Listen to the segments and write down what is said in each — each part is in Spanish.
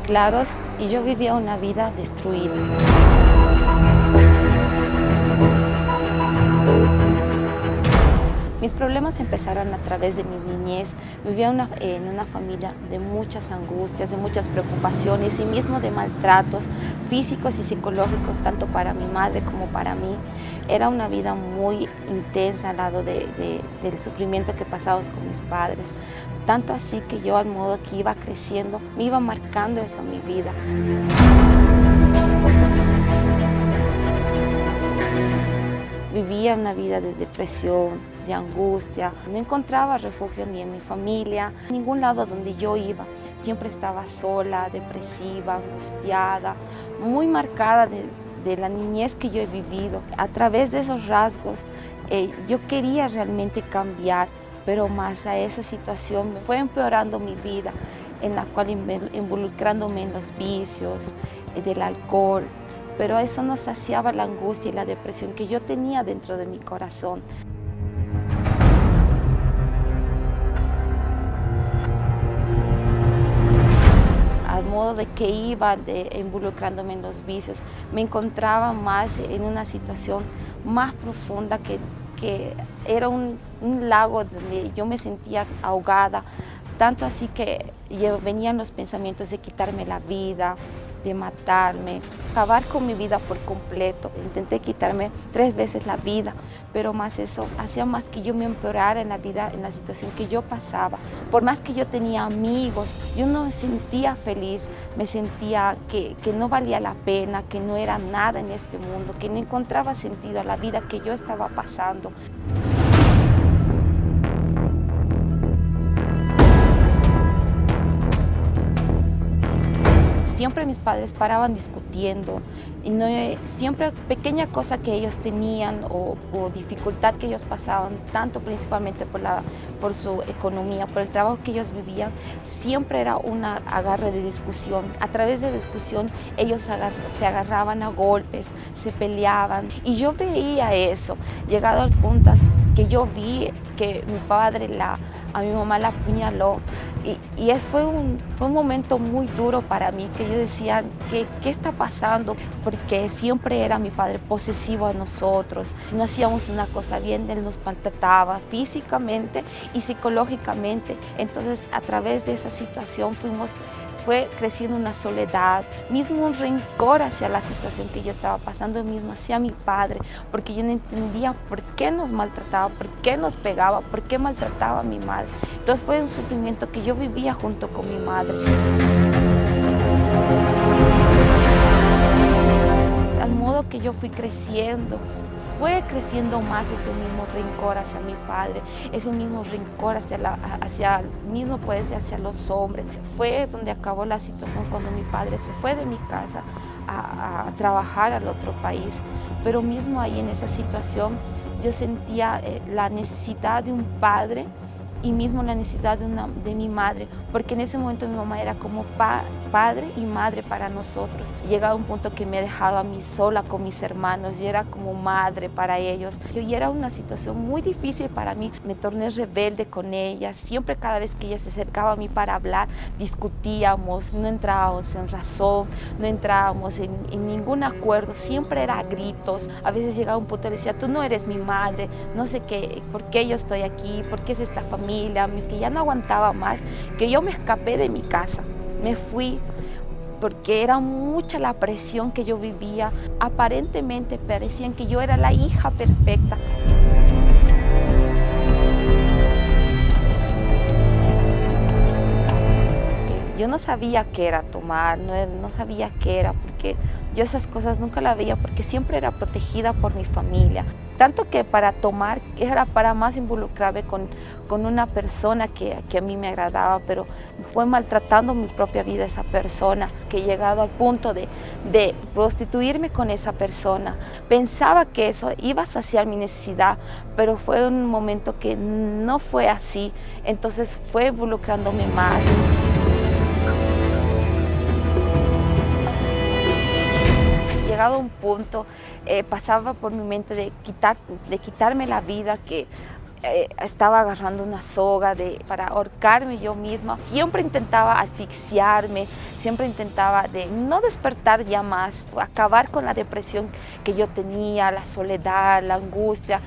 claros y yo vivía una vida destruida. Mis problemas empezaron a través de mi niñez. Vivía en una familia de muchas angustias, de muchas preocupaciones y mismo de maltratos físicos y psicológicos, tanto para mi madre como para mí. Era una vida muy intensa al lado del sufrimiento que pasábamos con mis padres. Tanto así que yo, al modo que iba creciendo, me iba marcando eso en mi vida. Vivía una vida de depresión, de angustia. No encontraba refugio ni en mi familia, en ningún lado donde yo iba. Siempre estaba sola, depresiva, angustiada, muy marcada de la niñez que yo he vivido. A través de esos rasgos, yo quería realmente cambiar, pero más a esa situación me fue empeorando mi vida, en la cual involucrándome en los vicios, del alcohol, pero eso no saciaba la angustia y la depresión que yo tenía dentro de mi corazón. Al modo de que iba involucrándome en los vicios, me encontraba más en una situación más profunda que era un lago donde yo me sentía ahogada, tanto así que venían los pensamientos de quitarme la vida, de matarme, acabar con mi vida por completo. Intenté quitarme 3 veces la vida, pero más eso hacía más que yo me empeorara en la vida, en la situación que yo pasaba. Por más que yo tenía amigos, yo no me sentía feliz, me sentía que no valía la pena, que no era nada en este mundo, que no encontraba sentido a la vida que yo estaba pasando. Siempre mis padres paraban discutiendo y siempre pequeña cosa que ellos tenían o dificultad que ellos pasaban, tanto principalmente por su economía, por el trabajo que ellos vivían, siempre era un agarre de discusión. A través de discusión ellos se agarraban a golpes, se peleaban y yo veía eso, llegado al punto que yo vi que mi padre a mi mamá la apuñaló. Fue un momento muy duro para mí, que yo decía, ¿qué está pasando? Porque siempre era mi padre posesivo a nosotros. Si no hacíamos una cosa bien, él nos maltrataba físicamente y psicológicamente. Entonces, a través de esa situación fue creciendo una soledad, mismo un rencor hacia la situación que yo estaba pasando, mismo hacia mi padre, porque yo no entendía por qué nos maltrataba, por qué nos pegaba, por qué maltrataba a mi madre. Entonces fue un sufrimiento que yo vivía junto con mi madre. Al modo que yo fui creciendo, fue creciendo más ese mismo rencor hacia mi padre, ese mismo rencor hacia los hombres. Fue donde acabó la situación cuando mi padre se fue de mi casa a trabajar al otro país. Pero mismo ahí en esa situación yo sentía la necesidad de un padre y mismo la necesidad de mi madre, porque en ese momento mi mamá era como padre y madre para nosotros. Llegaba un punto que me dejaba a mí sola con mis hermanos y era como madre para ellos. Y era una situación muy difícil para mí. Me torné rebelde con ella. Siempre, cada vez que ella se acercaba a mí para hablar, discutíamos, no entrábamos en razón, no entrábamos en ningún acuerdo. Siempre era a gritos. A veces llegaba un punto y decía, tú no eres mi madre, no sé qué, por qué yo estoy aquí, por qué es esta familia, que ya no aguantaba más, que yo me escapé de mi casa, me fui, porque era mucha la presión que yo vivía. Aparentemente parecían que yo era la hija perfecta. Yo no sabía qué era tomar, no sabía qué era, porque yo esas cosas nunca las veía, porque siempre era protegida por mi familia. Tanto que para tomar era para más involucrarme con una persona que a mí me agradaba, pero fue maltratando mi propia vida esa persona, que he llegado al punto de prostituirme con esa persona. Pensaba que eso iba a saciar mi necesidad, pero fue un momento que no fue así, entonces fue involucrándome más. Llegado a un punto, pasaba por mi mente de quitarme la vida, que estaba agarrando una soga para ahorcarme yo misma. Siempre intentaba asfixiarme, siempre intentaba de no despertar ya más, acabar con la depresión que yo tenía, la soledad, la angustia,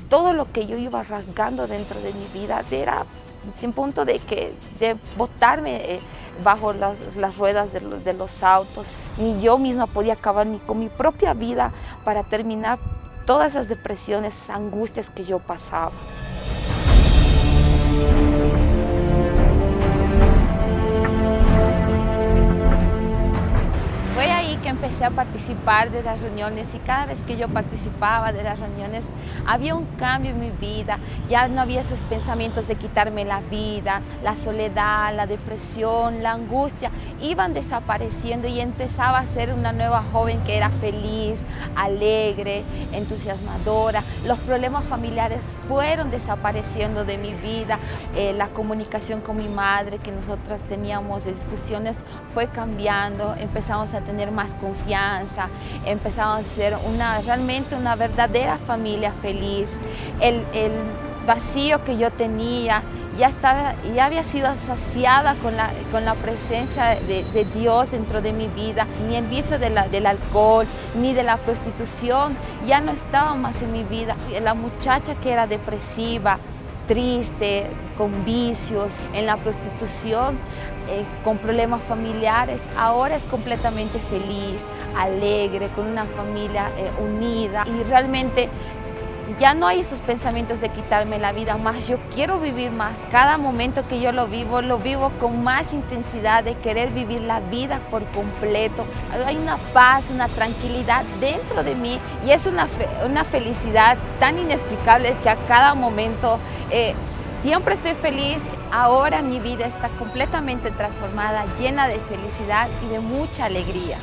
todo lo que yo iba rasgando dentro de mi vida. Era en punto de botarme bajo las ruedas de los autos. Ni yo misma podía acabar ni con mi propia vida para terminar todas esas depresiones, esas angustias que yo pasaba. Fue ahí que empecé a participar de las reuniones y cada vez que yo participaba de las reuniones había un cambio en mi vida. Ya no había esos pensamientos de quitarme la vida, la soledad, la depresión, la angustia. Iban desapareciendo y empezaba a ser una nueva joven que era feliz, alegre, entusiasmadora. Los problemas familiares fueron desapareciendo de mi vida. La comunicación con mi madre que nosotras teníamos de discusiones fue cambiando. Empezamos a tener más confianza, empezamos a ser realmente una verdadera familia feliz. El vacío que yo tenía ya había sido saciada con la presencia de Dios dentro de mi vida. Ni el vicio del alcohol, ni de la prostitución ya no estaba más en mi vida. La muchacha que era depresiva, triste, con vicios, en la prostitución, con problemas familiares, ahora es completamente feliz, alegre, con una familia unida, y realmente ya no hay esos pensamientos de quitarme la vida, más yo quiero vivir más. Cada momento que yo lo vivo con más intensidad de querer vivir la vida por completo. Hay una paz, una tranquilidad dentro de mí y es una felicidad tan inexplicable que a cada momento siempre estoy feliz. Ahora mi vida está completamente transformada, llena de felicidad y de mucha alegría.